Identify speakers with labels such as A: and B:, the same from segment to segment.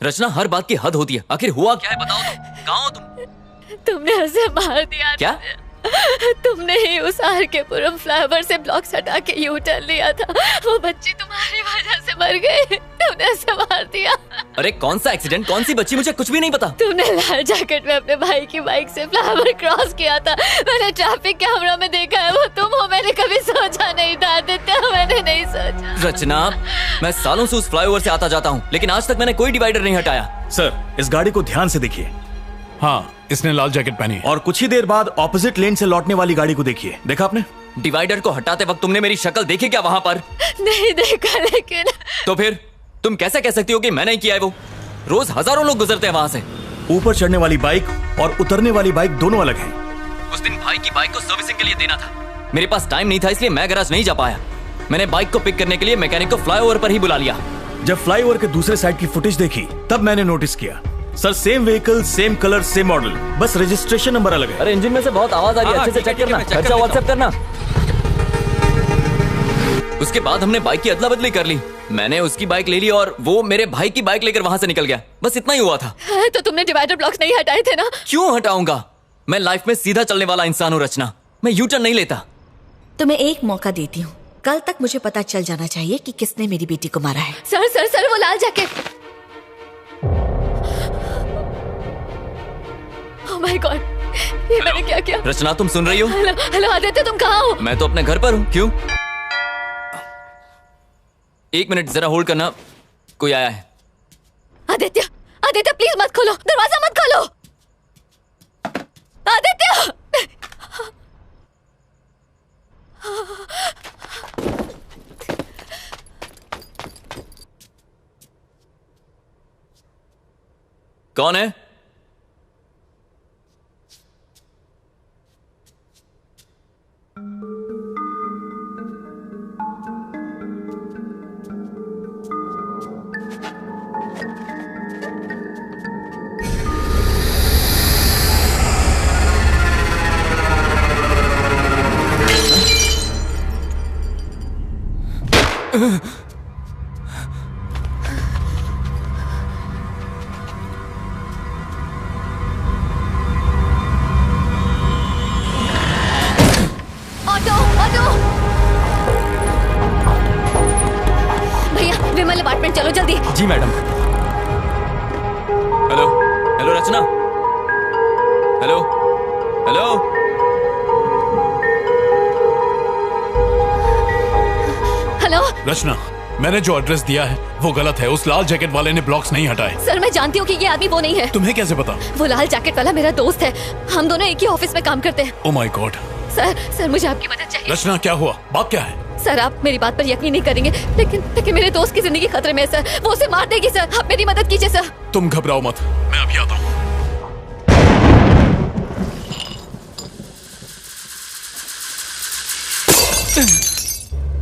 A: रचना, हर बात की हद होती है। आखिर हुआ क्या है, बताओ तो। कहाँ हो तुम?
B: तुमने उसे मार दिया।
A: क्या?
B: तुमने ही उस आर के पुरम फ्लाईओवर से ब्लॉक्स हटा के यू टर्न लिया था। वो बच्ची तुम्हारी वजह से मर गई। तुमने उसे मार दिया।
A: अरे कौन सा एक्सीडेंट, कौन सी बच्ची, मुझे कुछ भी नहीं पता।
B: तुमने लाल जैकेट में अपने भाई की बाइक से फ्लाईओवर क्रॉस किया था। मैंने ट्रैफिक कैमरा में देखा है, वो तुम हो। मैंने कभी सोचा नहीं था आदित्य, मैंने नहीं सोचा।
A: रचना, मैं सालों से उस फ्लाईओवर से आता जाता हूँ, लेकिन आज तक मैंने कोई डिवाइडर नहीं हटाया।
C: सर, इस गाड़ी को ध्यान से देखिए।
D: हाँ, इसने लाल जैकेट पहनी है।
C: और कुछ ही देर बाद ऑपोजिट लेन से लौटने वाली गाड़ी को देखिए। देखा आपने?
A: डिवाइडर को हटाते वक्त तुमने मेरी शक्ल देखी क्या वहां पर?
B: नहीं देखा, लेकिन
A: तो फिर तुम कैसे कह सकती हो कि मैंने ही किया है? वो रोज हजारों लोग गुजरते हैं वहां से।
C: ऊपर चढ़ने वाली बाइक और उतरने वाली बाइक दोनों अलग हैं।
A: उस दिन भाई की बाइक को सर्विसिंग के लिए देना था। मेरे पास टाइम नहीं था, इसलिए मैं गैराज नहीं जा पाया। मैंने बाइक को पिक करने के लिए मैकेनिक को फ्लाईओवर पर ही बुला लिया।
C: जब फ्लाईओवर के दूसरे साइड की फुटेज देखी तब मैंने नोटिस किया। Sir, same vehicle, same colour, same model, बस रजिस्ट्रेशन नंबर अलग है।
A: अरे इंजन में से बहुत आवाज आ रही है, अच्छे से चेक करना। खर्चा व्हाट्सएप करना। उसके बाद हमने बाइक की अदला बदली कर ली। मैंने उसकी बाइक ले ली और वो मेरे भाई की बाइक लेकर वहां से निकल गया। बस इतना ही हुआ था।
B: तो तुमने डिवाइडर ब्लॉक्स नहीं हटाए थे ना?
A: क्यों हटाऊंगा? मैं लाइफ में सीधा चलने वाला इंसान हूँ रचना। मैं यू टर्न नहीं लेता।
E: तुम्हें एक मौका देती हूँ। कल तक मुझे पता चल जाना चाहिए कि किसने मेरी बेटी को मारा है।
B: सर सर सर, वो लाल जैकेट। ओह माय गॉड, ये मैंने क्या किया?
A: रचना, तुम सुन रही हो?
B: हेलो हेलो आदित्य, तुम कहाँ हो?
A: मैं तो अपने घर पर हूँ। क्यों? एक मिनट जरा होल्ड करना, कोई आया है।
B: आदित्य आदित्य, प्लीज मत खोलो, दरवाजा मत खोलो। आदित्य!
A: कौन है?
B: Auto auto! भैया, विमल अपार्टमेंट चलो जल्दी।
A: जी मैडम। हेलो हेलो रचना, हेलो हेलो।
B: हेलो
D: रचना, मैंने जो एड्रेस दिया है वो गलत है। उस लाल जैकेट वाले ने ब्लॉक्स नहीं हटाए।
B: सर, मैं जानती हूँ कि ये आदमी वो नहीं है।
D: तुम्हें कैसे पता?
B: वो लाल जैकेट वाला मेरा दोस्त है। हम दोनों एक ही ऑफिस में काम करते हैं।
D: Oh my God.
B: सर मुझे आपकी मदद चाहिए।
D: रचना, क्या हुआ? बात क्या है?
B: सर, आप मेरी बात पर यकीन नहीं करेंगे, लेकिन मेरे दोस्त की जिंदगी खतरे में है सर। वो उसे मार देगी सर। आप मेरी मदद कीजिए सर।
D: तुम घबराओ मत, मैं अभी आता हूँ।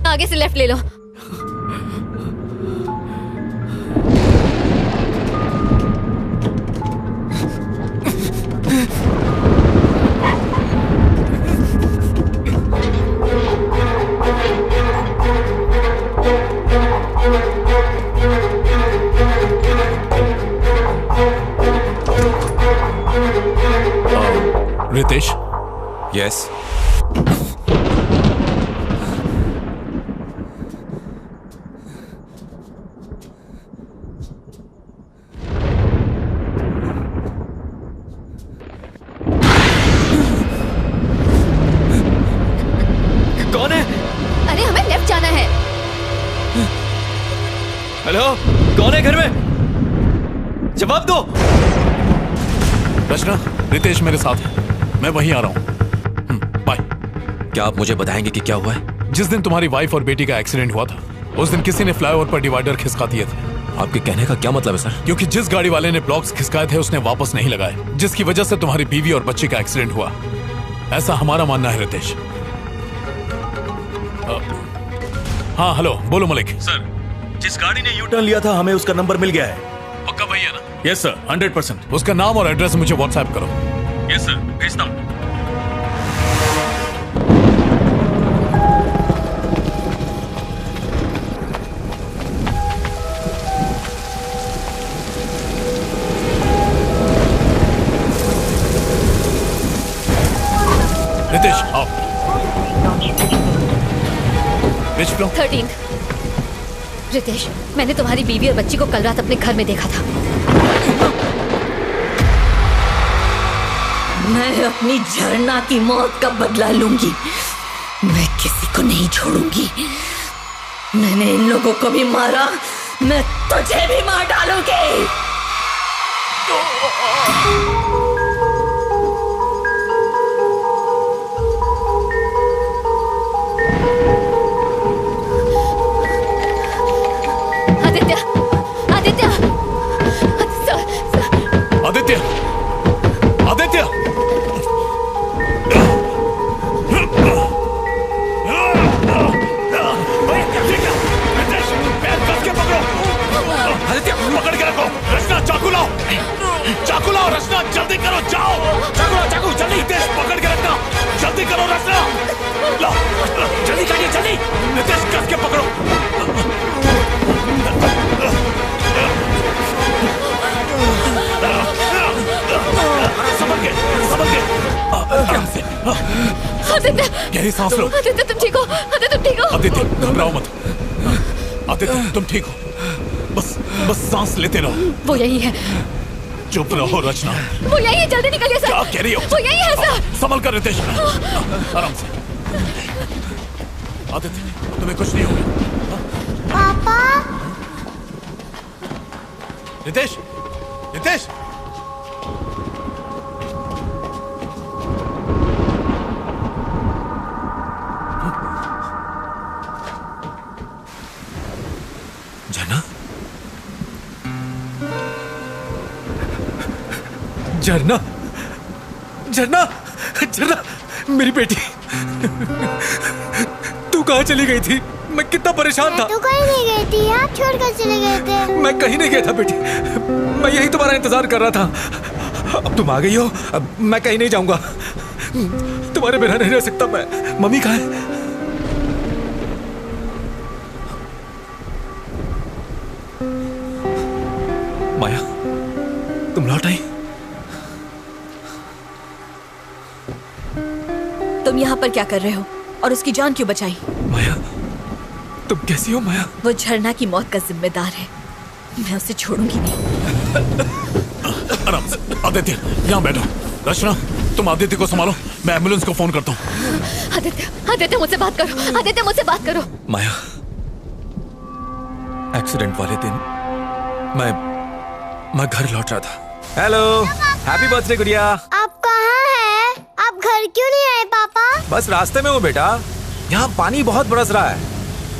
B: आगे से लेफ्ट ले लो।
D: रितेश?
F: यस।
A: कौन है?
B: अरे हमें लेफ्ट जाना है।
A: हेलो, कौन है घर में? जवाब दो।
D: रचना, रितेश मेरे साथ है, मैं वहीं आ रहा हूँ। बाय।
F: क्या आप मुझे बताएंगे कि क्या हुआ है?
D: जिस दिन तुम्हारी वाइफ और बेटी का एक्सीडेंट हुआ था, उस दिन किसी ने फ्लाईओवर पर डिवाइडर खिसका दिए थे।
F: आपके कहने का क्या मतलब है सर?
D: क्योंकि जिस गाड़ी वाले ने ब्लॉक्स खिसकाए थे उसने वापस नहीं लगाए, जिसकी वजह से तुम्हारी बीवी और बच्ची का एक्सीडेंट हुआ। ऐसा हमारा मानना है रितेश। हाँ हेलो, बोलो मलिक।
C: सर, जिस गाड़ी ने यू टर्न लिया था हमें उसका नंबर मिल गया है।
D: पक्का वही है ना?
C: Yes sir, 100%।
D: उसका नाम और एड्रेस मुझे व्हाट्सएप करो।
C: यस सर, भेजता हूँ।
D: रितेश आओ। विच फ्लोर?
B: 13th। रितेश, मैंने तुम्हारी बीवी और बच्ची को कल रात अपने घर में देखा था।
E: मैं अपनी झरना की मौत का बदला लूंगी। मैं किसी को नहीं छोड़ूंगी। मैंने इन लोगों को भी मारा, मैं तुझे भी मार डालूंगी।
B: आदित्य, आदित्य,
D: आदित्य, आदित्य, आदित्य पकड़ के रखो। रचना चाकू लाओ, चाकू लाओ। रचना जल्दी करो, जाओ। चाकू लाओ, चाकू जल्दी। नितेश पकड़ के रखना, जल्दी करो। रचना लाओ, जल्दी काटिए, जल्दी। नितेश कस के पकड़ो। संभल के, संभल के।
B: आदित्य,
D: गहरी सांस लो।
B: आदित्य तुम ठीक हो? आदित्य तुम ठीक हो?
D: आदित्य घबराओ मत। आदित्य तुम ठीक हो, बस बस सांस लेते रहो।
B: वो यही है।
D: चुप रहो रचना।
B: वो यही है, जल्दी निकलिए सर।
D: क्या कह रही हो?
B: वो यही है सर।
D: संभल कर रितेश, आराम से। आदित्य तुम्हें कुछ नहीं होगा।
G: पापा।
D: रितेश, रितेश। झरना,
C: झरना, झरना, झरना, मेरी बेटी। तू कहाँ चली गई थी? मैं कितना परेशान था।
G: तू कहीं नहीं गई थी, आप छोड़कर चले गए थे।
C: मैं कहीं नहीं गया था बेटी, मैं यही तुम्हारा इंतजार कर रहा था। अब तुम आ गई हो, अब मैं कहीं नहीं जाऊंगा। तुम्हारे बिना नहीं रह सकता मैं। मम्मी कहाँ है?
F: माया,
C: तुम लौट आई?
E: तुम यहाँ पर क्या कर रहे हो और उसकी जान क्यों बचाई?
C: माया, तुम कैसी हो माया?
E: वो झरना की मौत का जिम्मेदार है, मैं उसे छोड़ूंगी नहीं।
D: आराम से। आदित्य यहाँ बैठो। रचना तुम आदित्य को संभालो, मैं एम्बुलेंस को फोन करता हूँ।
B: आदित्य, आदित्य मुझसे बात करो। आदित्य मुझसे बात करो।
F: माया, एक्सीडेंट वाले दिन मैं घर लौट रहा था।
C: हेलो, हैप्पी बर्थडे गुड़िया।
G: आप कहाँ हैं? आप घर क्यों नहीं आए पापा?
C: बस रास्ते में हूँ बेटा, यहाँ पानी बहुत बरस रहा है,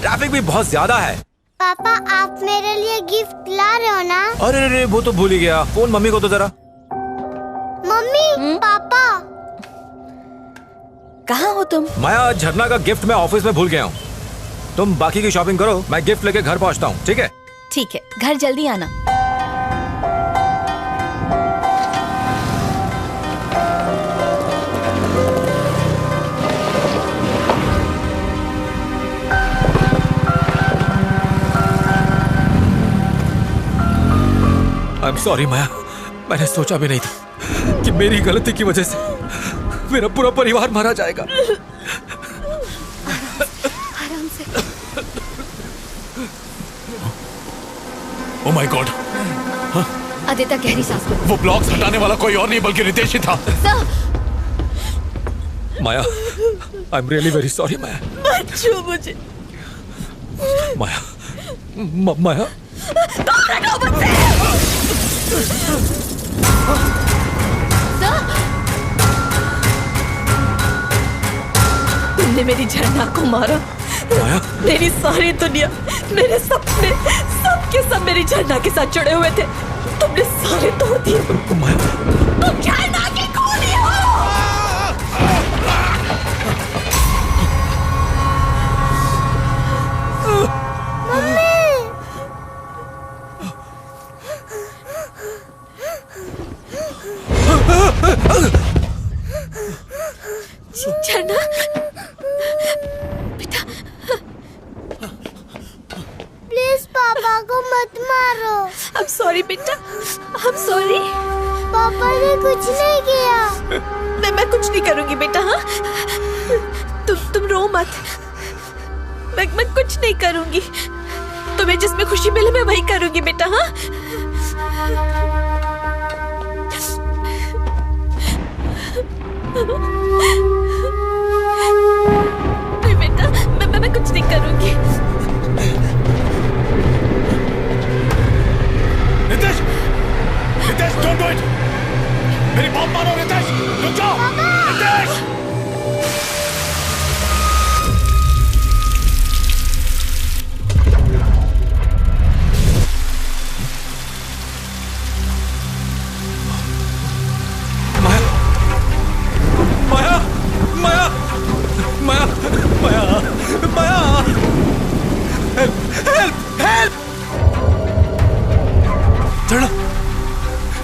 C: ट्रैफिक भी बहुत ज्यादा है।
G: पापा आप मेरे लिए गिफ्ट ला रहे हो ना?
C: अरे रे, वो तो भूल ही गया। फोन मम्मी को तो जरा।
G: मम्मी, पापा।
E: कहाँ हो तुम?
C: माया, झरना का गिफ्ट मैं ऑफिस में भूल गया हूँ। तुम बाकी की शॉपिंग करो, मैं गिफ्ट लेके घर पहुँचता हूँ, ठीक है?
E: ठीक है, घर जल्दी आना।
C: I'm sorry माया, मैंने सोचा भी नहीं था कि मेरी गलती की वजह से मेरा पूरा परिवार मारा जाएगा।
B: आराम से।
D: ओह माय गॉड,
B: आदित्य गहरी सांस लो।
D: वो ब्लॉक्स हटाने वाला कोई और नहीं बल्कि रितेश ही था।
B: Sir,
C: Maya, I am really very sorry Maya.
E: मत छू मुझे।
C: माया, माया,
E: तुमने मेरी झरना को मारा।
C: माया,
E: मेरी सारी दुनिया, मेरे सपने, सब के सब मेरी झरना के साथ जुड़े हुए थे। तुमने सारे तोड़ दिए।
C: माया,
E: तुम झरना की खूनी हो। झरना, बेटा,
G: प्लीज पापा को मत मारो।
E: I'm sorry बेटा, I'm sorry।
G: पापा ने कुछ नहीं किया।
E: मैं मैं कुछ नहीं करूंगी बेटा। हाँ, तुम रो मत। मैं कुछ नहीं करूंगी। तुम्हें जिसमें खुशी मिले मैं वही करूंगी बेटा। हाँ, नहीं बेटा, मैं कुछ नहीं करूंगी।
D: Ritesh, Ritesh, don't do it. मेरी बात मानो रितेश, रुक जाओ। Ritesh,
C: Maya, Maya, Maya, Maya, Maya, help, help, help! Jharna,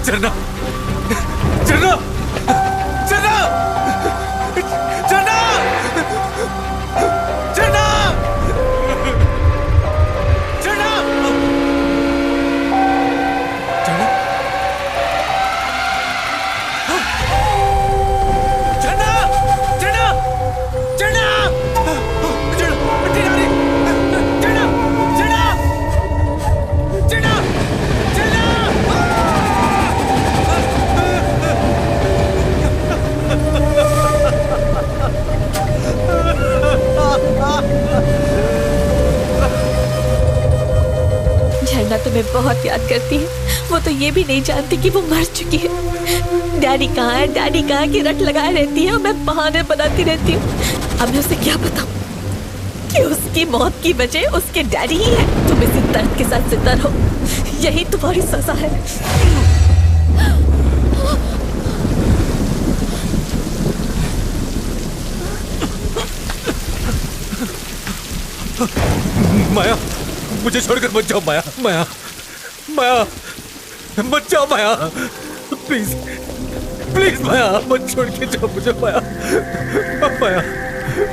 C: Jharna, Jharna, Jharna, Jharna, Jharna, Jharna,
E: झरना तुम्हें बहुत याद करती है। वो तो ये भी नहीं जानती कि वो मर चुकी है। डैडी कहाँ है, डैडी कहाँ की रट लगाए रहती है और मैं बहाने बनाती रहती हूँ। अब मैं उसे क्या बताऊँ कि उसकी मौत की वजह उसके डैडी ही है। तुम इसी दर्द के साथ जिंदा रहो, यही तुम्हारी सजा है।
C: माया, मुझे छोड़कर मत जाओ माया, माया, माया, मत जाओ माया, प्लीज, प्लीज माया, मत छोड़ के जाओ मुझे माया, माया,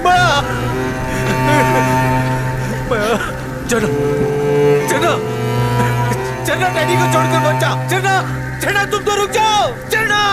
C: माया, माया, चलो, चलो, चलो, डैडी को छोड़कर मत जाओ, चलो, चलो, तुम तो रुक जाओ, चलो।